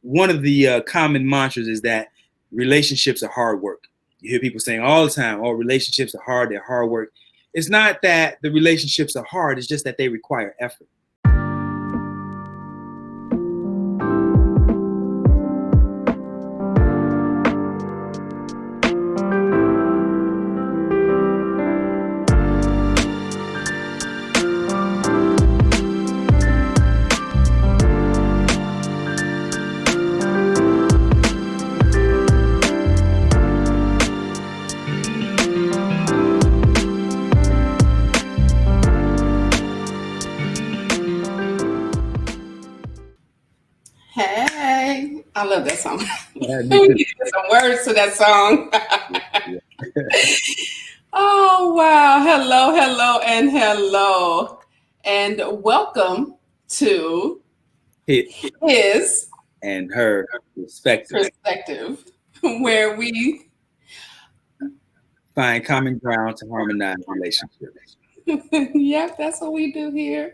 one of the common mantras is that relationships are hard work. You hear people saying all the time, "Oh, relationships are hard. They're hard work." It's not that the relationships are hard. It's just that they require effort. I love that song. We need some words to that song. Oh, wow. Hello, hello, and hello. And welcome to his and her perspective, where we find common ground to harmonize relationships. Yep, that's what we do here.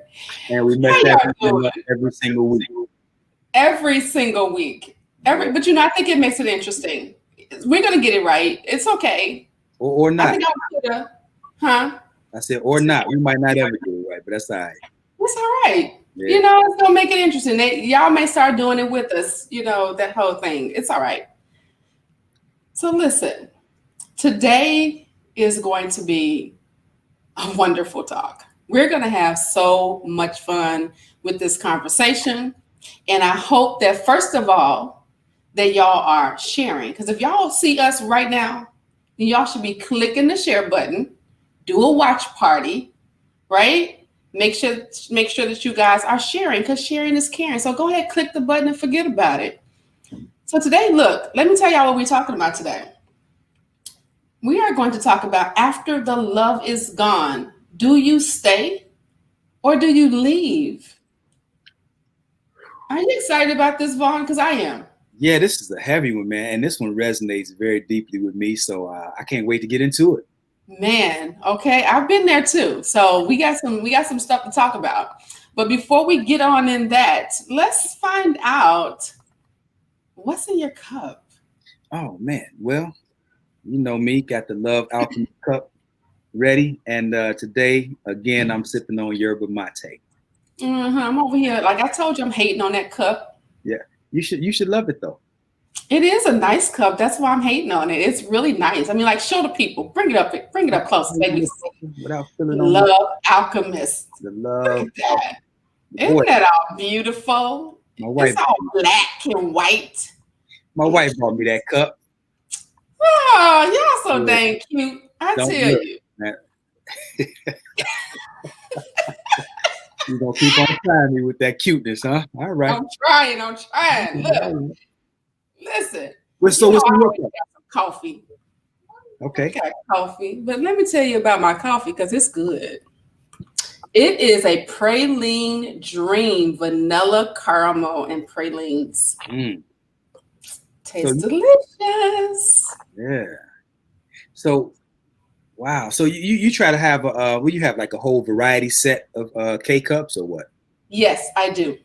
And we mess that up every single week. Every single week. But I think it makes it interesting. We're gonna get it right. It's okay. Or not. I think I said or not. We might not ever get it right, but that's all right. That's all right. Yeah. It's gonna make it interesting. Y'all may start doing it with us, that whole thing. It's all right. So listen, today is going to be a wonderful talk. We're gonna have so much fun with this conversation. And I hope that first of all, that y'all are sharing. Because if y'all see us right now, then y'all should be clicking the share button, do a watch party, right? Make sure that you guys are sharing, because sharing is caring. So go ahead, click the button and forget about it. So today, look, let me tell y'all what we're talking about today. We are going to talk about after the love is gone. Do you stay or do you leave? Are you excited about this, Vaun? Because I am. Yeah, this is a heavy one, man. And this one resonates very deeply with me. So I can't wait to get into it. Man, okay. I've been there too. So we got some stuff to talk about. But before we get on in that, let's find out what's in your cup. Oh, man. Well, you know me, got the Love Alchemist cup ready. And today, again, I'm sipping on yerba mate. I'm over here. Like I told you, I'm hating on that cup. Yeah, you should love it though. It is a nice cup. That's why I'm hating on it. It's really nice. I mean, like, show the people. Bring it up close. Without feeling on Love Alchemist. The love. That. Isn't that all beautiful? My wife. It's all black and white. My wife brought me that cup. Oh, y'all so dang cute. I tell you. You're going to keep on trying me with that cuteness, huh? All right. I'm trying. Look. Listen. What's in your cup? Some coffee. Okay. I got coffee. But let me tell you about my coffee because it's good. It is a praline dream, vanilla, caramel, and pralines. Tastes delicious. Yeah. So, wow. So you try to have you have like a whole variety set of K-cups or what? Yes, I do.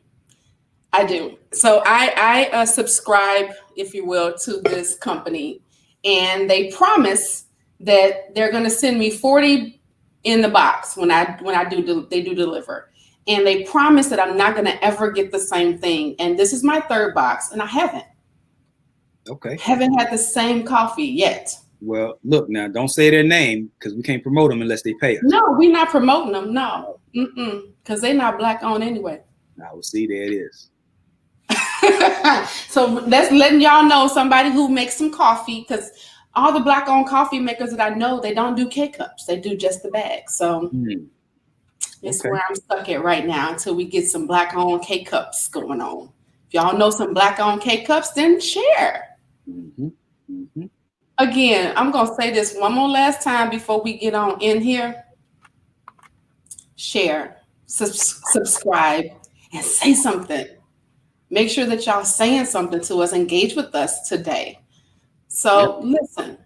So I subscribe, if you will, to this company, and they promise that they're going to send me 40 in the box when they do deliver, and they promise that I'm not going to ever get the same thing. And this is my third box, and I haven't. Okay. Haven't had the same coffee yet. Well, look now, don't say their name because we can't promote them unless they pay us. No, we're not promoting them. No, because they're not black owned anyway. Now we'll see. There it is. So that's letting y'all know somebody who makes some coffee, because all the black owned coffee makers that I know, they don't do K-cups. They do just the bag. So it's where I'm stuck at right now until we get some black owned K-cups going on. If y'all know some black owned K-cups, then share. Again, I'm going to say this one more last time before we get on in here. Share, subscribe, and say something. Make sure that y'all saying something to us. Engage with us today. So listen,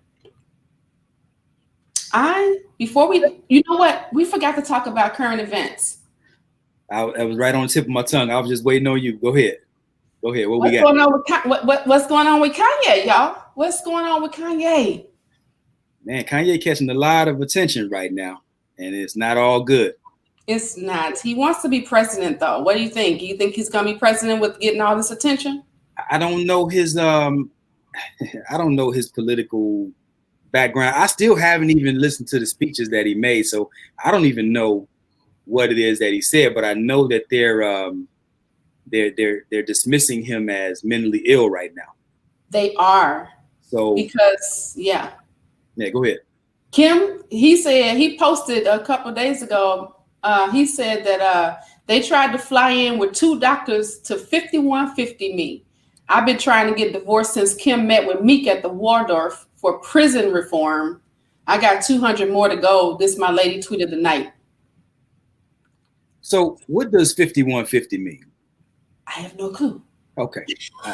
you know what? We forgot to talk about current events. I was right on the tip of my tongue. I was just waiting on you. Go ahead. Go ahead. What What's we got? going on with what's going on with Kanye, y'all? What's going on with Kanye? Man, Kanye catching a lot of attention right now, and it's not all good. It's not. He wants to be president, though. What do you think? Do you think he's going to be president with getting all this attention? I don't know his I don't know his political background. I still haven't even listened to the speeches that he made, so I don't even know what it is that he said. But I know that they're dismissing him as mentally ill right now. They are. So because yeah, go ahead. Kim, he said, he posted a couple of days ago. He said that they tried to fly in with 2 doctors to 5150 me. I've been trying to get divorced since Kim met with Meek at the Waldorf for prison reform. I got 200 more to go. This my lady tweeted tonight. So what does 5150 mean? I have no clue. Okay. I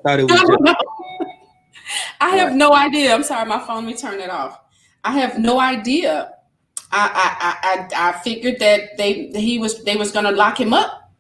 thought it was I have no idea. I'm sorry, my phone, let me turn it off. I have no idea. I figured that they was going to lock him up.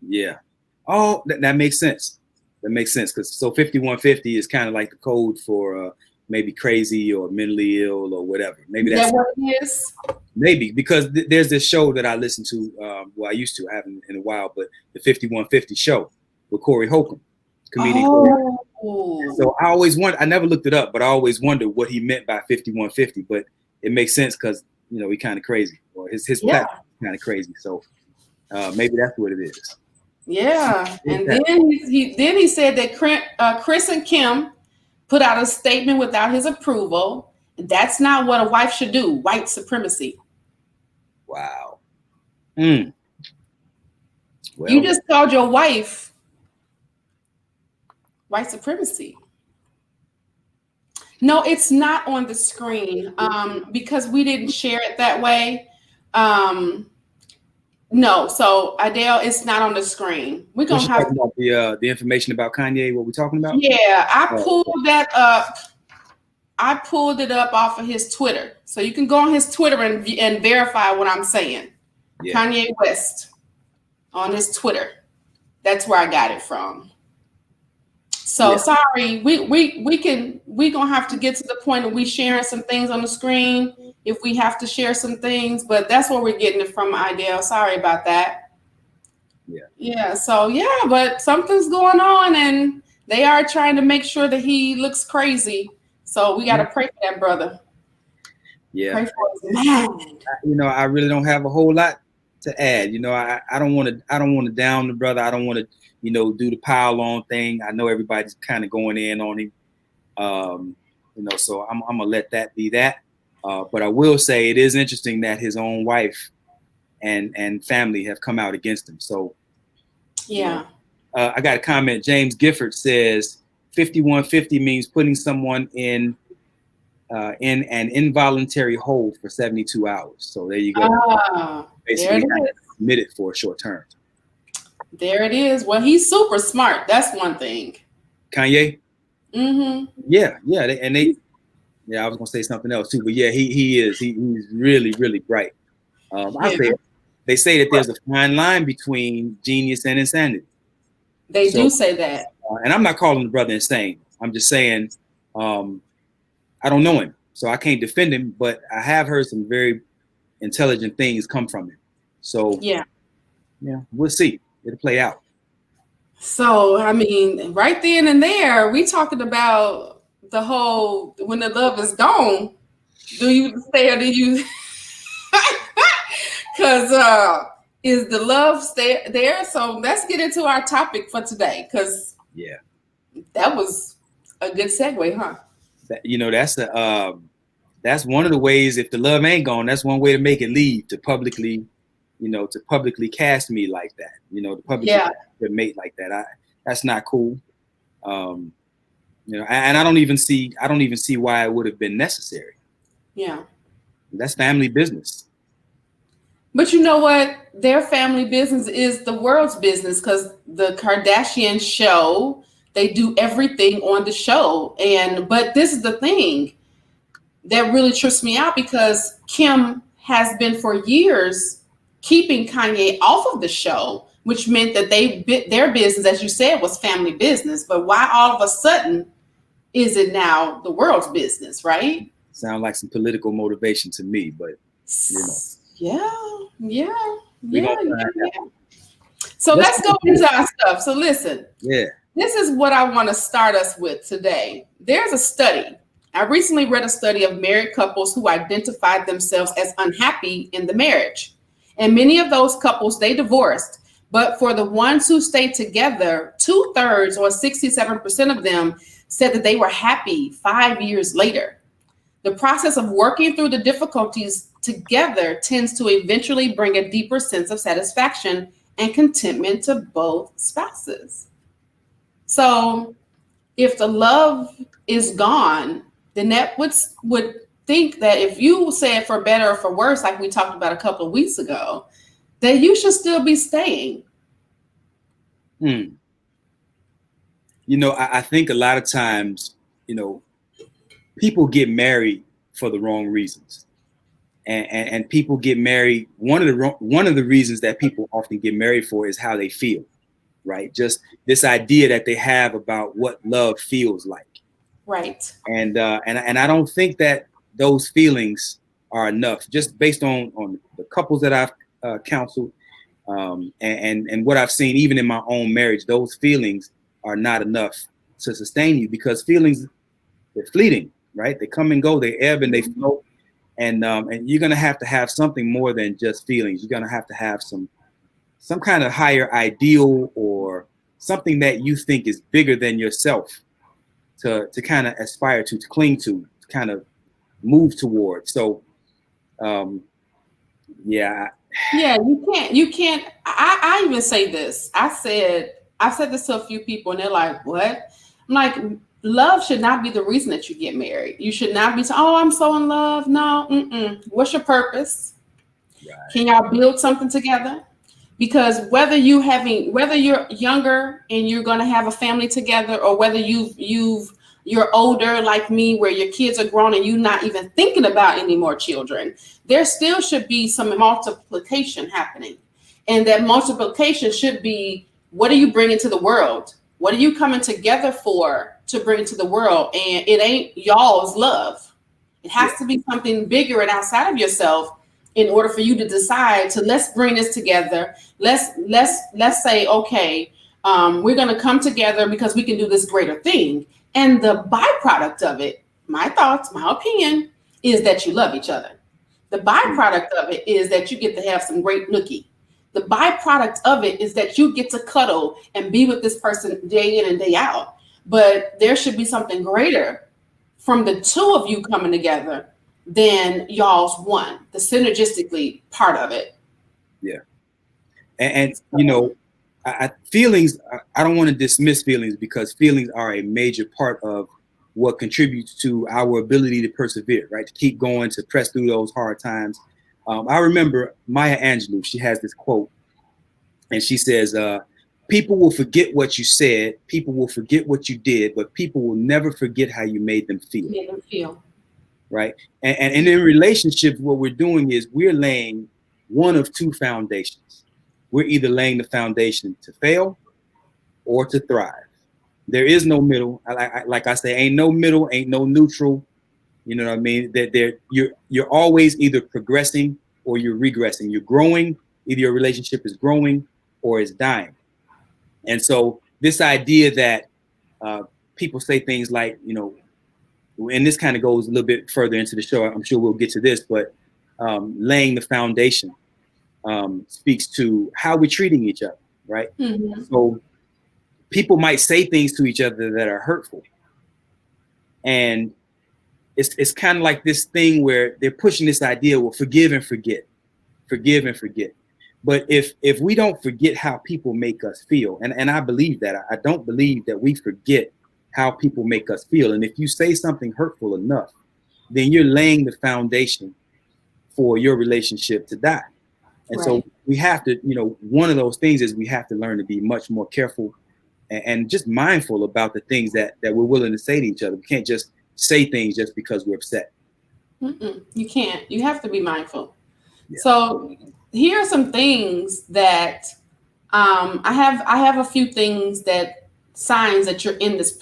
Yeah. Oh, that makes sense. That makes sense because so 5150 is kind of like the code for maybe crazy or mentally ill or whatever. Maybe that's what it is. Maybe because there's this show that I listen to. Well, I used to, I haven't in a while, but the 5150 show with Corey Holcomb, comedian. Oh. So I always wonder. I never looked it up, but I always wondered what he meant by 5150. But it makes sense because he kind of crazy, or his platform is kind of crazy. So maybe that's what it is. Yeah, and then he said that Chris and Kim put out a statement without his approval. That's not what a wife should do. White supremacy. Wow. Well, you just called your wife white supremacy. No, it's not on the screen because we didn't share it that way. No, so Adele, it's not on the screen. We're gonna have about the information about Kanye. What we're talking about? Yeah, I pulled that up. I pulled it up off of his Twitter, so you can go on his Twitter and verify what I'm saying. Yeah. Kanye West on his Twitter. That's where I got it from. So sorry, we gonna have to get to the point of we sharing some things on the screen if we have to share some things, but that's where we're getting it from, Idell. Sorry about that. Yeah. So but something's going on, and they are trying to make sure that he looks crazy. So we gotta pray for that brother. Yeah. Pray for his mind. I really don't have a whole lot to add. I don't want to down the brother. I don't want to do the pile on thing. I know everybody's kind of going in on him. So I'm gonna let that be that. But I will say it is interesting that his own wife and family have come out against him. So I got a comment. James Gifford says 5150 means putting someone in an involuntary hold for 72 hours. So there you go. Basically committed for a short term. There it is. Well, he's super smart. That's one thing. Kanye? Mm-hmm. Yeah. I was gonna say something else too, but he is. He's really, really bright. They say that there's a fine line between genius and insanity. They do say that. And I'm not calling the brother insane. I'm just saying I don't know him, so I can't defend him, but I have heard some very intelligent things come from him. So we'll see. It'll play out. So, I mean, right then and there, we talking about the whole, when the love is gone, do you stay or do you, because is the love stay there? So let's get into our topic for today, because that was a good segue, huh? That's one of the ways, if the love ain't gone, that's one way to make it leave, to publicly cast me like that, to publicly mate like that. That's not cool. And I don't even see why it would have been necessary. Yeah. That's family business. But you know what? Their family business is the world's business, because the Kardashian show, they do everything on the show. But this is the thing that really trips me out, because Kim has been for years keeping Kanye off of the show which meant that their business, as you said, was family business. But why all of a sudden is it now the world's business, right? Sound like some political motivation to me, but you know. Yeah. So Let's let's go into our stuff. So listen. Yeah. This is what I want to start us with today. There's a study. I recently read a study of married couples who identified themselves as unhappy in the marriage. And many of those couples, they divorced. But for the ones who stayed together, 2/3 or 67% of them said that they were happy 5 years later. The process of working through the difficulties together tends to eventually bring a deeper sense of satisfaction and contentment to both spouses. So if the love is gone, then that would think that if you said for better or for worse, like we talked about a couple of weeks ago, that you should still be staying. You know, I think a lot of times, you know, people get married for the wrong reasons. And people get married. One of the reasons that people often get married for is how they feel, right? Just this idea that they have about what love feels like. Right. And I don't think that those feelings are enough, just based on the couples that I've counseled, and what I've seen even in my own marriage. Those feelings are not enough to sustain you, because feelings, they're fleeting, right? They come and go, they ebb and they flow. And you're gonna have to have something more than just feelings. You're gonna have to have some kind of higher ideal, or something that you think is bigger than yourself to kind of aspire to cling to kind of move towards. So yeah, you can't. I even say this. I've said this to a few people, and they're like, what? I'm like, love should not be the reason that you get married. You should not be saying, oh, I'm so in love. No. What's your purpose? Right. Can y'all build something together? Because whether you're younger and you're going to have a family together, or whether you're older like me, where your kids are grown and you're not even thinking about any more children, there still should be some multiplication happening. And that multiplication should be, what are you bringing to the world? What are you coming together for to bring to the world? And it ain't y'all's love. It has to be something bigger and outside of yourself, in order for you to decide to, let's bring this together. Let's say, okay, we're going to come together because we can do this greater thing. And the byproduct of it, my thoughts, my opinion, is that you love each other. The byproduct of it is that you get to have some great nookie. The byproduct of it is that you get to cuddle and be with this person day in and day out. But there should be something greater from the two of you coming together than y'all's one, the synergistically part of it. Yeah. And you know, feelings, I don't want to dismiss feelings, because feelings are a major part of what contributes to our ability to persevere, right? To keep going, to press through those hard times. I remember Maya Angelou, she has this quote, and she says, people will forget what you said, people will forget what you did, but people will never forget how you made them feel. Right? And in relationships, what we're doing is we're laying one of two foundations. We're either laying the foundation to fail or to thrive. There is no middle. Like I say, ain't no middle, ain't no neutral. You know what I mean? That you're always either progressing or you're regressing. You're growing, either your relationship is growing or it's dying. And so this idea that people say things like, you know, and this kind of goes a little bit further into the show, I'm sure we'll get to this, but laying the foundation speaks to how we're treating each other, right? So people might say things to each other that are hurtful. And it's kind of like this thing where they're pushing this idea, well, forgive and forget. But if we don't forget how people make us feel, and I believe that, I don't believe that we forget how people make us feel. And if you say something hurtful enough, then you're laying the foundation for your relationship to die. And so we have to, you know, one of those things is we have to learn to be much more careful and just mindful about the things that we're willing to say to each other. We can't just say things just because we're upset. You can't. You have to be mindful. Yeah. So here are some things that I have a few things that signs that you're in this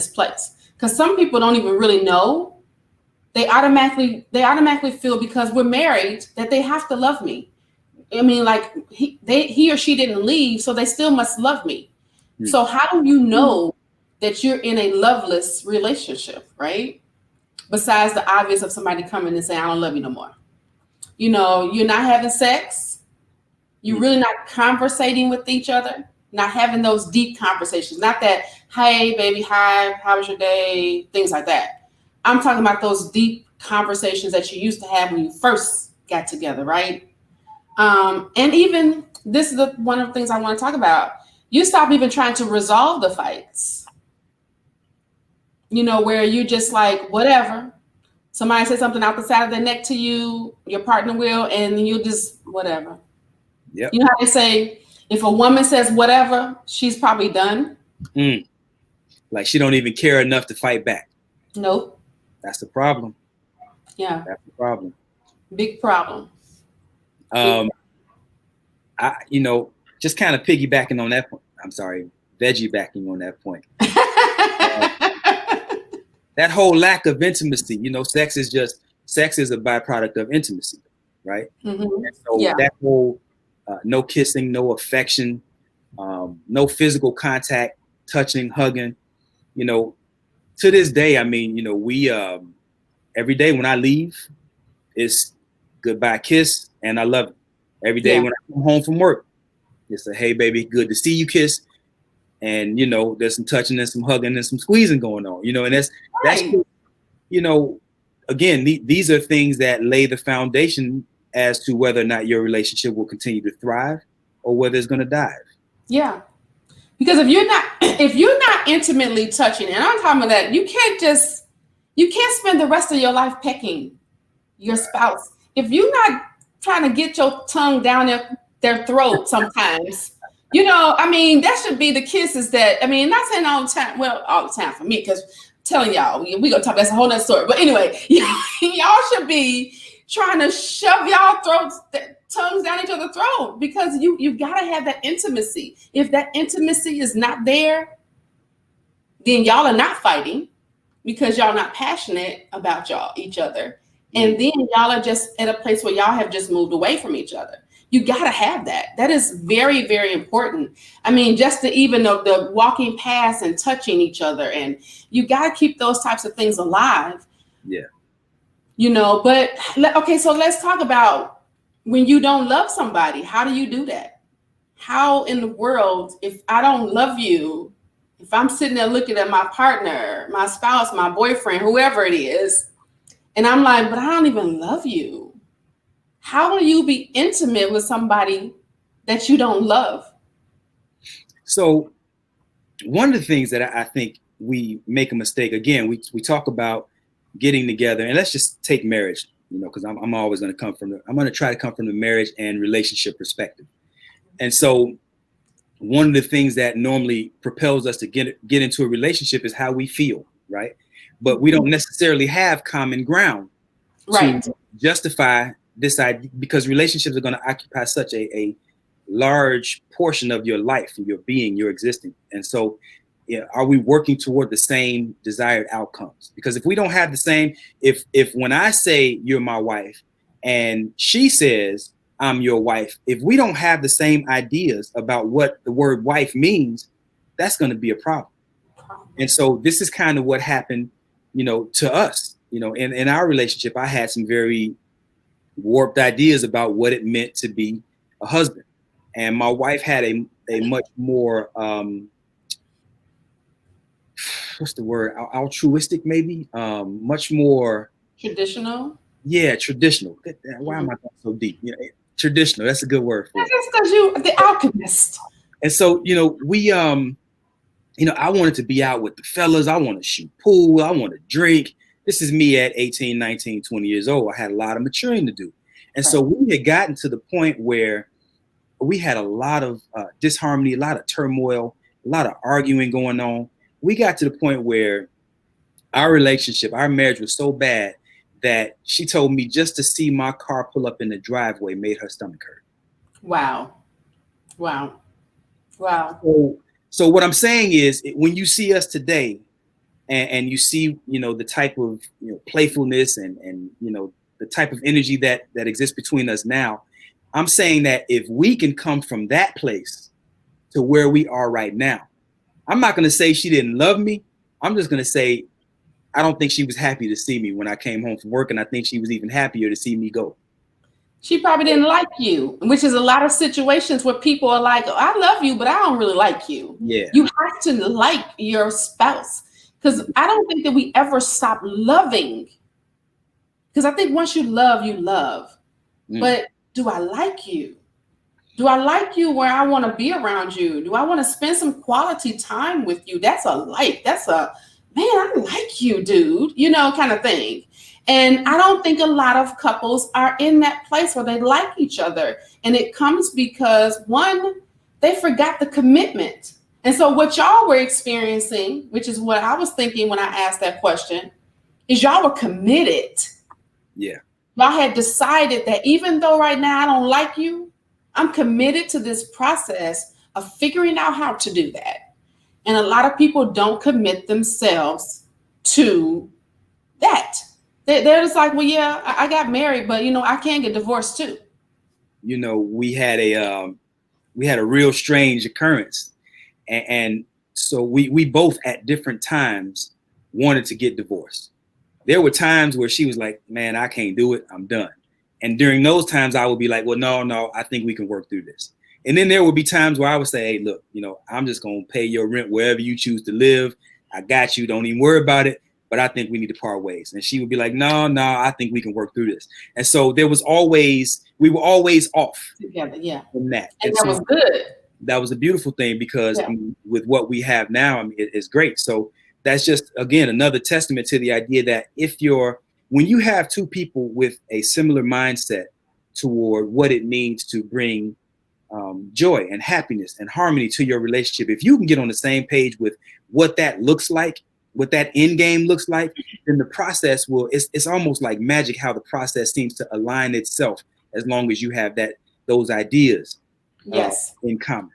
place, because some people don't even really know. They automatically feel because we're married that they have to love me. I mean, like he or she didn't leave, so they still must love me. So how do you know that you're in a loveless relationship, right? Besides the obvious of somebody coming and saying, I don't love you no more. You know, you're not having sex. You're really not conversating with each other, not having those deep conversations. Not that, hey, baby, hi, how was your day? Things like that. I'm talking about those deep conversations that you used to have when you first got together, right? And even this is one of the things I want to talk about. You stop even trying to resolve the fights, you know, where you just like, whatever. Somebody says something out the side of their neck to you, your partner will, and you just, whatever. Yep. You know how they say, if a woman says whatever, she's probably done. Like she don't even care enough to fight back. Nope. That's the problem. Yeah. That's the problem. Big problem. You know, just kind of piggybacking on that point. I'm sorry, veggie backing on that point. That whole lack of intimacy, you know, sex is a byproduct of intimacy, right? Mm-hmm. And so that whole no kissing, no affection, no physical contact, touching, hugging, you know, to this day, I mean, you know, we every day when I leave, it's goodbye kiss and I love you. Every day when I come home from work, it's a hey baby, good to see you kiss. And you know, there's some touching and some hugging and some squeezing going on, you know, and that's you know, again, these are things that lay the foundation as to whether or not your relationship will continue to thrive or whether it's going to dive. Yeah, because if you're not intimately touching, and I'm talking about that, you can't spend the rest of your life pecking your spouse if you're not trying to get your tongue down their throat sometimes. You know, I mean, that should be the kisses that, I mean, not saying all the time, well, all the time for me, because telling y'all, we gonna talk, that's a whole nother story. But anyway, y'all should be trying to shove y'all tongues down each other's throat, because you gotta have that intimacy. If that intimacy is not there, then y'all are not fighting because y'all not passionate about each other. And then y'all are just at a place where y'all have just moved away from each other. You got to have that. That is very, very important. I mean, just to even the walking past and touching each other, and you got to keep those types of things alive. Yeah. You know, but okay, so let's talk about when you don't love somebody. How do you do that? How in the world, if I don't love you, if I'm sitting there looking at my partner, my spouse, my boyfriend, whoever it is, and I'm like, but I don't even love you. How will you be intimate with somebody that you don't love? So one of the things that I think we make a mistake, again, we talk about getting together, and let's just take marriage, you know, because I'm always going to I'm going to try to come from the marriage and relationship perspective. And so one of the things that normally propels us to get into a relationship is how we feel, right? But we don't necessarily have common ground to justify this idea, because relationships are going to occupy such a large portion of your life, your being, your existing. And so are we working toward the same desired outcomes? Because if we don't have the same, if when I say you're my wife and she says I'm your wife, if we don't have the same ideas about what the word wife means, that's going to be a problem. And so this is kind of what happened, you know, to us, you know, in our relationship. I had some very warped ideas about what it meant to be a husband. And my wife had a much more, what's the word? Altruistic, maybe, much more traditional. Yeah, traditional. Why am I going so deep? You know, traditional. That's a good word for it. That's because you're the alchemist. And so, you know, we, you know, I wanted to be out with the fellas. I want to shoot pool. I want to drink. This is me at 18, 19, 20 years old. I had a lot of maturing to do. And so we had gotten to the point where we had a lot of disharmony, a lot of turmoil, a lot of arguing going on. We got to the point where our relationship, our marriage was so bad that she told me just to see my car pull up in the driveway made her stomach hurt. Wow. Wow. Wow. So what I'm saying is, when you see us today, and you see, the type of playfulness and the type of energy that exists between us now, I'm saying that if we can come from that place to where we are right now, I'm not going to say she didn't love me. I'm just going to say I don't think she was happy to see me when I came home from work, and I think she was even happier to see me go. She probably didn't like you, which is a lot of situations where people are like, oh, I love you, but I don't really like you. Yeah. You have to like your spouse, because I don't think that we ever stop loving. Because I think once you love, you love. But do I like you? Do I like you where I want to be around you? Do I want to spend some quality time with you? That's a like. That's a, man, I like you, dude, kind of thing. And I don't think a lot of couples are in that place where they like each other. And it comes because, one, they forgot the commitment. And so what y'all were experiencing, which is what I was thinking when I asked that question, is y'all were committed. Yeah. Y'all had decided that even though right now I don't like you, I'm committed to this process of figuring out how to do that. And a lot of people don't commit themselves to that. They're just like, well, yeah, I got married, but I can get divorced too. We had a real strange occurrence, and so we both at different times wanted to get divorced. There were times where she was like, man, I can't do it, I'm done. And during those times, I would be like, well, no, I think we can work through this. And then there would be times where I would say, hey, look, I'm just going to pay your rent wherever you choose to live. I got you. Don't even worry about it. But I think we need to part ways. And she would be like, no, I think we can work through this. And so we were always off together, yeah. From that. And that was good. That was a beautiful thing because with what we have now, it's great. So that's just, again, another testament to the idea that when you have two people with a similar mindset toward what it means to bring joy and happiness and harmony to your relationship, if you can get on the same page with what that looks like, what that end game looks like, then the process it's almost like magic how the process seems to align itself as long as you have those ideas in common.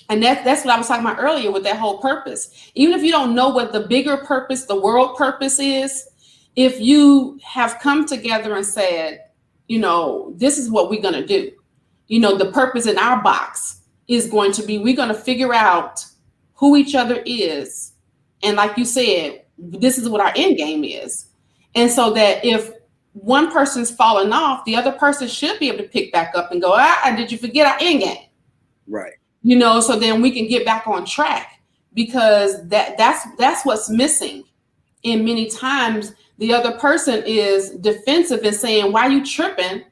And that's what I was talking about earlier with that whole purpose. Even if you don't know what the bigger purpose, the world purpose is, if you have come together and said, this is what we're going to do. The purpose in our box is going to be, we're going to figure out who each other is. And like you said, this is what our end game is. And so that if one person's fallen off, the other person should be able to pick back up and go, did you forget our end game? Right. So then we can get back on track, because that's what's missing. And many times the other person is defensive and saying, why are you tripping?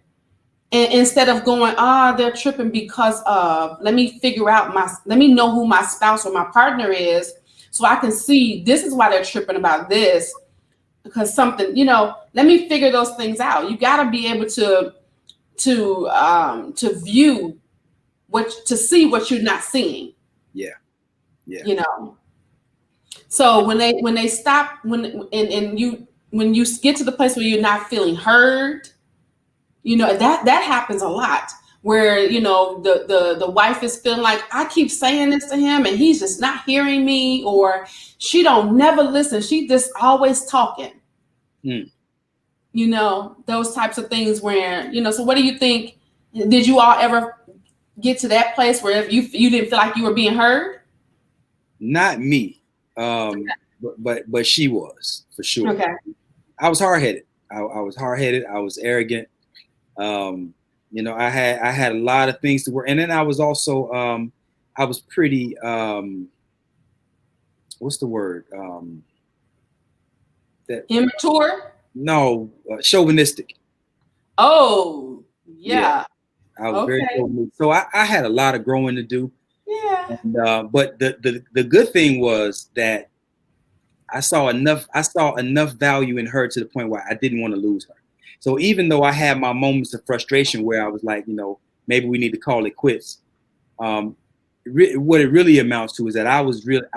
And instead of going, they're tripping because of, let me know who my spouse or my partner is, so I can see this is why they're tripping about this, because something, let me figure those things out. You got to be able to view to see what you're not seeing. Yeah. So when they stop, when you get to the place where you're not feeling heard, that happens a lot, where the wife is feeling like, I keep saying this to him and he's just not hearing me, or she don't never listen, she just always talking. Those types of things where, so what do you think? Did you all ever get to that place where you didn't feel like you were being heard? Not me, but she was, for sure. Okay. I was hard-headed. I was hard-headed. I was arrogant. I had a lot of things to work, and then I was also I was pretty what's the word? Immature? No, chauvinistic. Oh, yeah. I was very chauvinistic. So I had a lot of growing to do. Yeah. And, but the good thing was that I saw enough value in her to the point where I didn't want to lose her. So even though I had my moments of frustration where I was like, maybe we need to call it quits. What it really amounts to is that I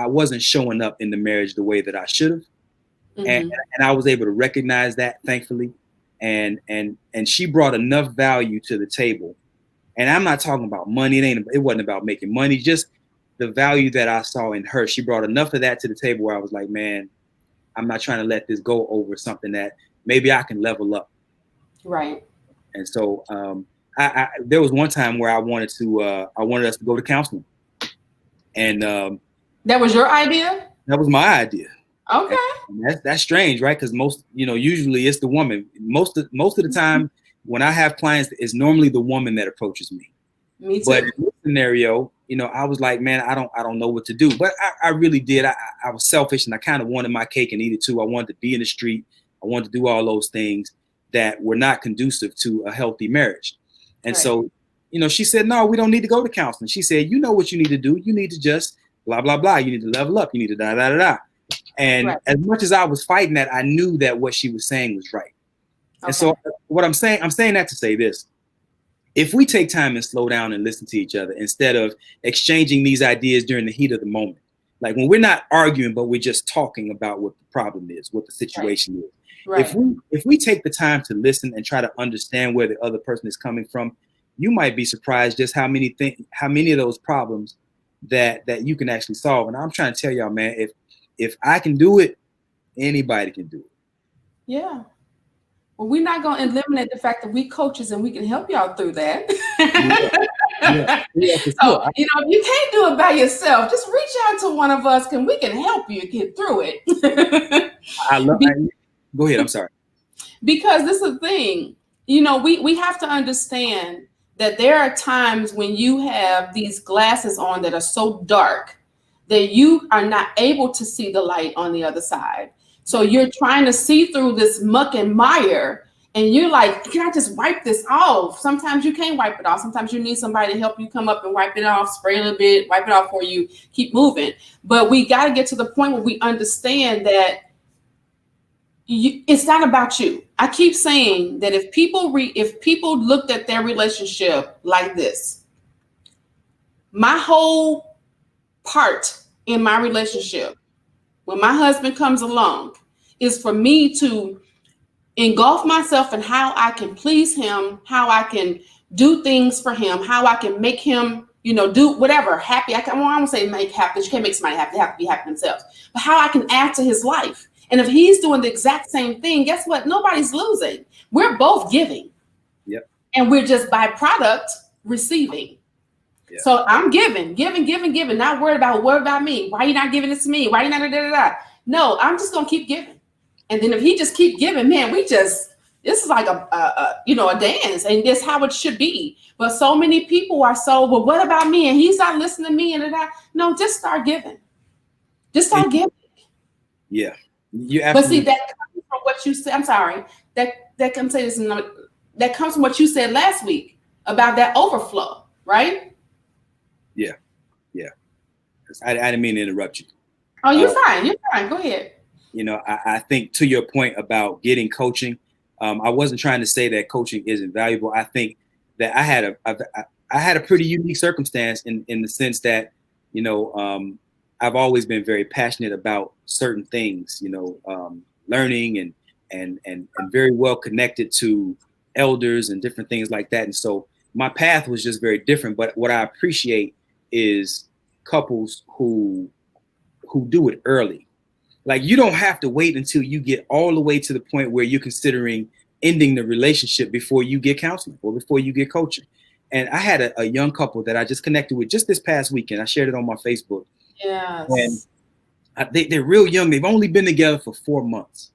wasn't showing up in the marriage the way that I should have. And I was able to recognize that, thankfully. And she brought enough value to the table. And I'm not talking about money. It wasn't about making money. Just the value that I saw in her. She brought enough of that to the table where I was like, man, I'm not trying to let this go over something that maybe I can level up. Right. And so there was one time where I wanted us to go to counseling. And that was your idea? That was my idea. Okay. And that's strange, right? Because usually it's the woman. Most of the time when I have clients, it's normally the woman that approaches me. Me too. But in this scenario, I was like, man, I don't know what to do. But I really did. I was selfish, and I kind of wanted my cake and eat it too. I wanted to be in the street. I wanted to do all those things that were not conducive to a healthy marriage. And so, she said, no, we don't need to go to counseling. She said, you know what you need to do. You need to just blah, blah, blah. You need to level up. You need to da, da, da, da. And as much as I was fighting that, I knew that what she was saying was right. Okay. And so what I'm saying that to say this. If we take time and slow down and listen to each other instead of exchanging these ideas during the heat of the moment, like when we're not arguing, but we're just talking about what the problem is, what the situation is. Right. If we take the time to listen and try to understand where the other person is coming from, you might be surprised just how many of those problems that you can actually solve. And I'm trying to tell y'all, man, if I can do it, anybody can do it. Yeah. Well, we're not going to eliminate the fact that we coaches and we can help y'all through that. So, if you can't do it by yourself, just reach out to one of us and we can help you get through it. Go ahead. I'm sorry. Because this is the thing, we have to understand that there are times when you have these glasses on that are so dark that you are not able to see the light on the other side. So you're trying to see through this muck and mire, and you're like, can I just wipe this off? Sometimes you can't wipe it off. Sometimes you need somebody to help you come up and wipe it off, spray a little bit, wipe it off for you, keep moving. But we got to get to the point where we understand that it's not about you. I keep saying that if people looked at their relationship like this, my whole part in my relationship, when my husband comes along, is for me to engulf myself in how I can please him, how I can do things for him, how I can make him, do whatever happy. I won't say make happy, because you can't make somebody happy. They have to be happy themselves. But how I can add to his life. And if he's doing the exact same thing, guess what? Nobody's losing. We're both giving. Yep. And we're just byproduct receiving. Yep. So I'm giving, not worried about what about me. Why are you not giving this to me? Why are you not da-da-da-da? No, I'm just going to keep giving. And then if he just keep giving, man, this is like a dance, and that's how it should be. But so many people are well, what about me? And he's not listening to me and that. No, just start giving. Just start giving. Yeah. But see, that comes from what you said. I'm sorry. That comes from what you said last week about that overflow, right? Yeah. Yeah. I didn't mean to interrupt you. Oh, you're fine. You're fine. Go ahead. I think to your point about getting coaching, I wasn't trying to say that coaching isn't valuable. I think that I had a pretty unique circumstance in the sense that, I've always been very passionate about certain things, learning and very well connected to elders and different things like that. And so my path was just very different. But what I appreciate is couples who do it early. Like, you don't have to wait until you get all the way to the point where you're considering ending the relationship before you get counseling or before you get coaching. And I had a young couple that I just connected with just this past weekend. I shared it on my Facebook. Yes. And they're real young. They've only been together for 4 months.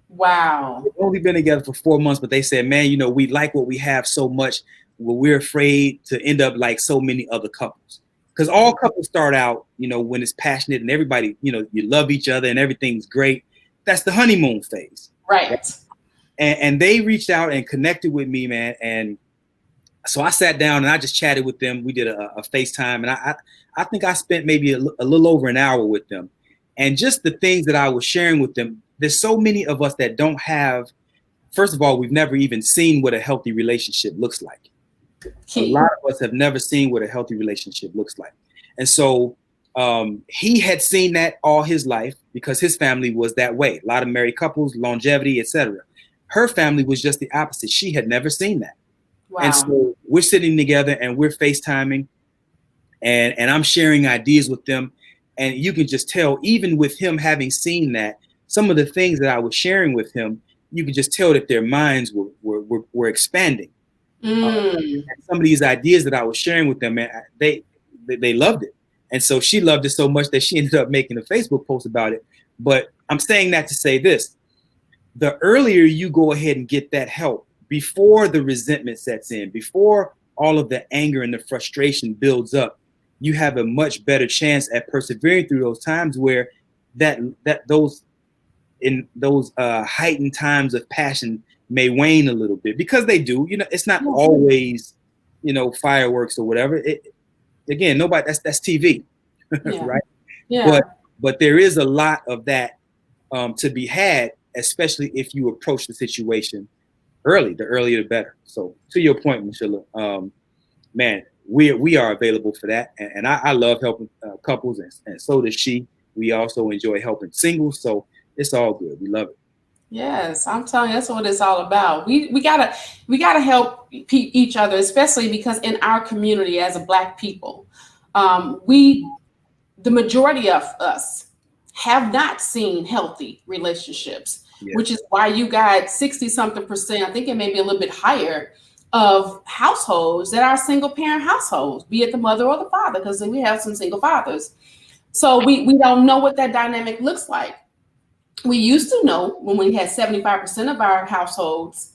Wow. They've only been together for 4 months, but they said, man, we like what we have so much. We're afraid to end up like so many other couples. Because all couples start out, when it's passionate and everybody, you love each other and everything's great. That's the honeymoon phase. Right. And they reached out and connected with me, man. And so I sat down and I just chatted with them. We did a FaceTime, and I think I spent maybe a little over an hour with them. And just the things that I was sharing with them, there's so many of us that don't have, first of all, we've never even seen what a healthy relationship looks like. A lot of us have never seen what a healthy relationship looks like. And so he had seen that all his life because his family was that way. A lot of married couples, longevity, etc. Her family was just the opposite. She had never seen that. Wow. And so we're sitting together and we're FaceTiming. and I'm sharing ideas with them, and you can just tell, even with him having seen that, some of the things that I was sharing with him, you could just tell that their minds were expanding. And some of these ideas that I was sharing with them, man, they loved it. And so she loved it so much that she ended up making a Facebook post about it. But I'm saying that to say this: the earlier you go ahead and get that help, before the resentment sets in, before all of the anger and the frustration builds up, you have a much better chance at persevering through those times where those heightened times of passion may wane a little bit, because they do. It's not always, fireworks or whatever. Again, nobody. That's TV, right? Yeah. But there is a lot of that to be had, especially if you approach the situation early. The earlier, the better. So, to your point, Michelle, man, we are available for that, and I love helping couples, and so does she. We also enjoy helping singles, so it's all good. We love it. Yes, I'm telling you, that's what it's all about. We gotta help each other, especially because in our community as a Black people, the majority of us have not seen healthy relationships, which is why you got 60 something percent, I think it may be a little bit higher, of households that are single parent households, be it the mother or the father, because we have some single fathers. So we don't know what that dynamic looks like. We used to know when we had 75% of our households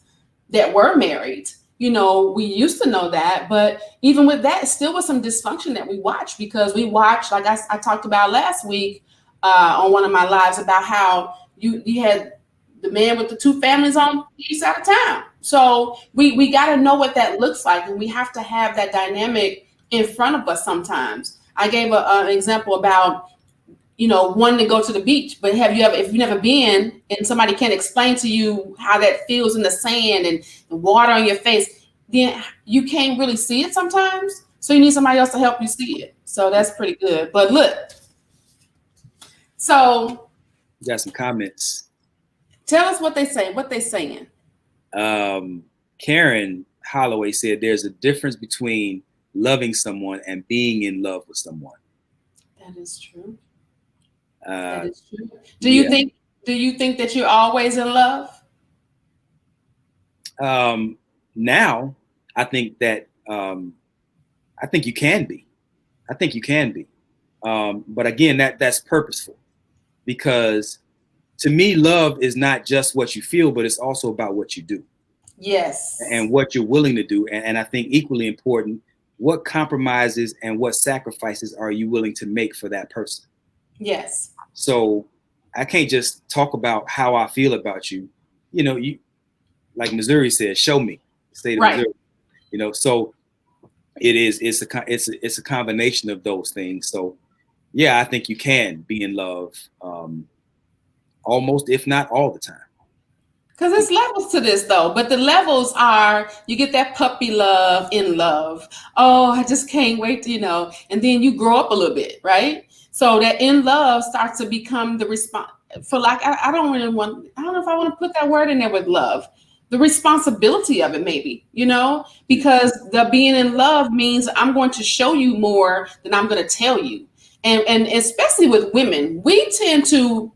that were married. We used to know that, but even with that, still was some dysfunction that we watched, because we watched, like I talked about last week on one of my lives, about how you had the man with the two families on each side of town. So we got to know what that looks like, and we have to have that dynamic in front of us sometimes. I gave an example about wanting to go to the beach, but if you've never been and somebody can't explain to you how that feels in the sand and the water on your face, then you can't really see it sometimes. So you need somebody else to help you see it. So that's pretty good. But look, so You got some comments. Tell us what they say. What they saying? Karen Holloway said there's a difference between loving someone and being in love with someone. That is true. That is true. Do you think that you're always in love? Now, I think that I think you can be. I think you can be. But again, that's purposeful, because to me, love is not just what you feel, but it's also about what you do. Yes. And what you're willing to do. And I think equally important, what compromises and what sacrifices are you willing to make for that person? Yes. So I can't just talk about how I feel about you. You, like Missouri said, show me. State of Missouri. So it's a combination of those things. So yeah, I think you can be in love almost, if not all the time. Because there's levels to this, though. But the levels are, you get that puppy love in love. Oh, I just can't wait to, and then you grow up a little bit, right? So that in love starts to become the response for, like, I don't know if I want to put that word in there with love. The responsibility of it, maybe, because the being in love means I'm going to show you more than I'm going to tell you. And especially with women, we tend to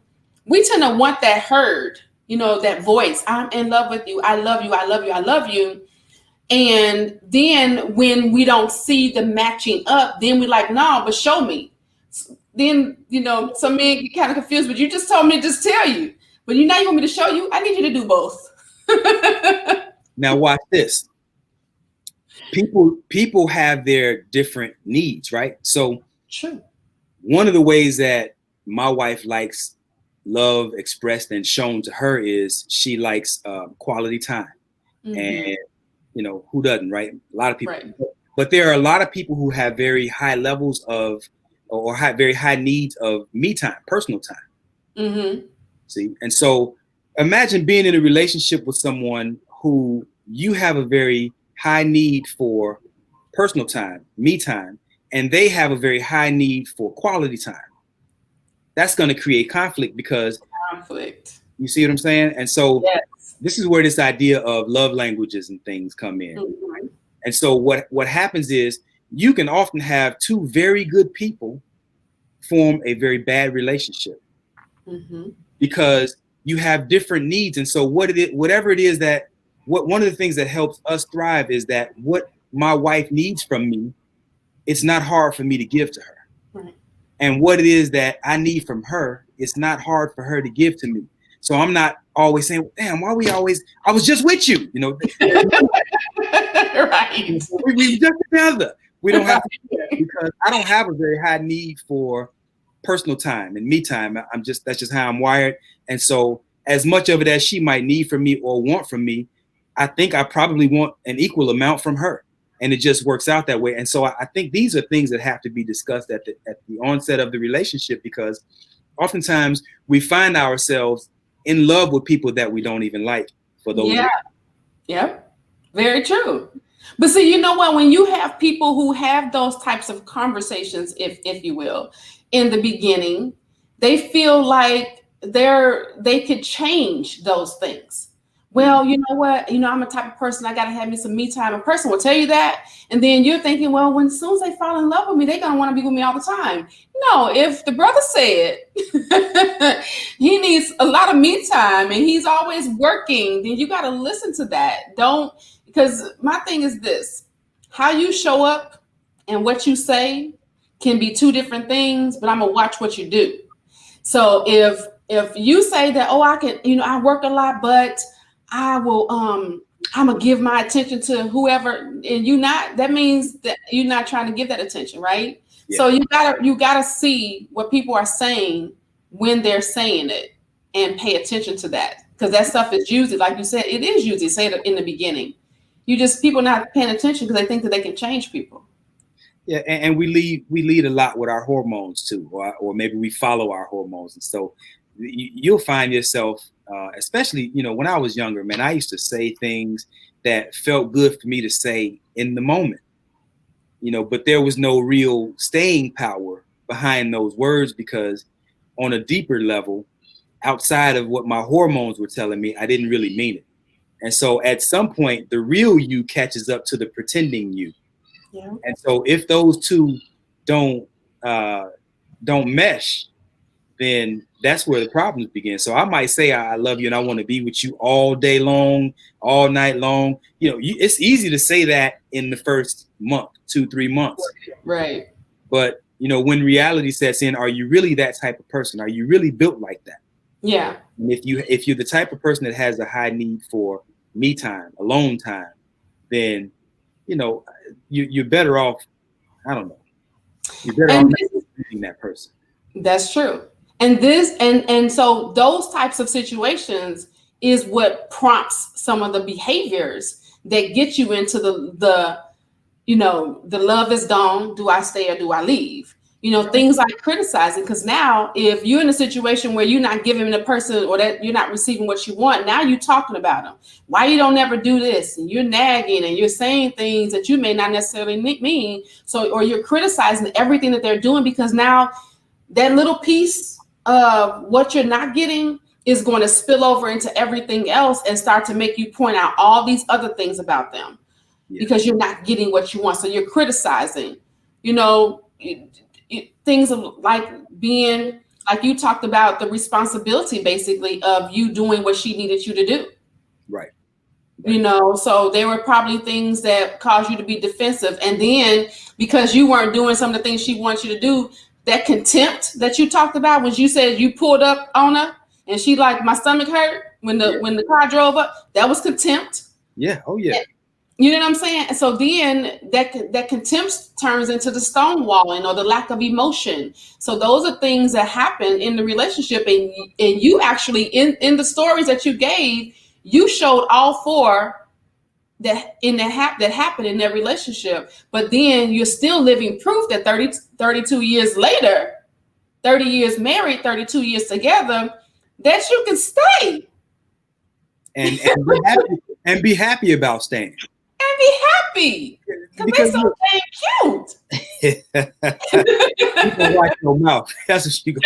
want that heard. That voice, I'm in love with you. I love you. I love you. I love you. And then when we don't see the matching up, then we're like, no, but show me. Then, some men get kind of confused, but you just told me to just tell you. But now you want me to show you? I need you to do both. Now watch this. People have their different needs, right? So true. One of the ways that my wife likes love expressed and shown to her is she likes quality time. Mm-hmm. And who doesn't, right? A lot of people. Right. But there are a lot of people who have very high levels of, or very high needs of me time, personal time. Mm-hmm. See, and so imagine being in a relationship with someone who you have a very high need for personal time, me time, and they have a very high need for quality time. That's going to create conflict, because you see what I'm saying? And so This is where this idea of love languages and things come in. Mm-hmm. And so what happens is you can often have two very good people form a very bad relationship because you have different needs. And so whatever it is that one of the things that helps us thrive is that what my wife needs from me, it's not hard for me to give to her. Right. And what it is that I need from her, it's not hard for her to give to me. So I'm not always saying, damn, why we always, I was just with you, you know. Right. We just together. We don't have to, because I don't have a very high need for personal time and me time. That's just how I'm wired. And so as much of it as she might need from me or want from me, I think I probably want an equal amount from her. And it just works out that way. And so I think these are things that have to be discussed at the onset of the relationship, because oftentimes we find ourselves in love with people that we don't even like for those reasons. Yep. Very true. But see, you know what? When you have people who have those types of conversations, if you will, in the beginning, they feel like they could change those things. Well, you know what? You know, I'm a type of person, I got to have me some me time. A person will tell you that. And then you're thinking, well, as soon as they fall in love with me, they're going to want to be with me all the time. No, if the brother said he needs a lot of me time and he's always working, then you got to listen to that. Because my thing is this, how you show up and what you say can be two different things, but I'm going to watch what you do. So if you say that, oh, I can, you know, I work a lot, but I will, I'm gonna give my attention to whoever, and that means that you're not trying to give that attention, right? Yeah. So you gotta see what people are saying when they're saying it and pay attention to that, because that stuff is usually, like you said, it is usually say it in the beginning. People not paying attention because they think that they can change people. Yeah, and we lead a lot with our hormones too, or maybe we follow our hormones, and so you'll find yourself. Especially, you know, when I was younger, man, I used to say things that felt good for me to say in the moment, you know, but there was no real staying power behind those words, because on a deeper level, outside of what my hormones were telling me, I didn't really mean it. And so at some point, the real you catches up to the pretending you. Yeah. And so if those two don't mesh, then that's where the problems begin. So I might say I love you and I want to be with you all day long, all night long. You know, it's easy to say that in the first month, 2-3 months. Right. But, you know, when reality sets in, are you really that type of person? Are you really built like that? Yeah. And if you're the type of person that has a high need for me time, alone time, then, you know, you're better off. I don't know. You're better off being that person. That's true. And so those types of situations is what prompts some of the behaviors that get you into the love is gone. Do I stay or do I leave? You know, things like criticizing, because now if you're in a situation where you're not giving the person, or that you're not receiving what you want, now you're talking about them. Why you don't ever do this? And you're nagging and you're saying things that you may not necessarily mean. So, or you're criticizing everything that they're doing, because now that little piece of what you're not getting is going to spill over into everything else and start to make you point out all these other things about them, because you're not getting what you want. So you're criticizing, you know, things like being, like you talked about, the responsibility basically of you doing what she needed you to do. Right. You know, so there were probably things that caused you to be defensive. And then because you weren't doing some of the things she wants you to do, that contempt that you talked about, when you said you pulled up on her and she like, my stomach hurt when the car drove up, that was contempt. Yeah. Oh yeah. You know what I'm saying? So then that contempt turns into the stonewalling or the lack of emotion. So those are things that happen in the relationship. And you actually, in the stories that you gave, you showed all four that happened in their relationship. But then you're still living proof that 32 years later, 30 years married, 32 years together, that you can stay. And be happy about staying. And be happy. Because they're so dang cute. You can watch your mouth. That's what she goes.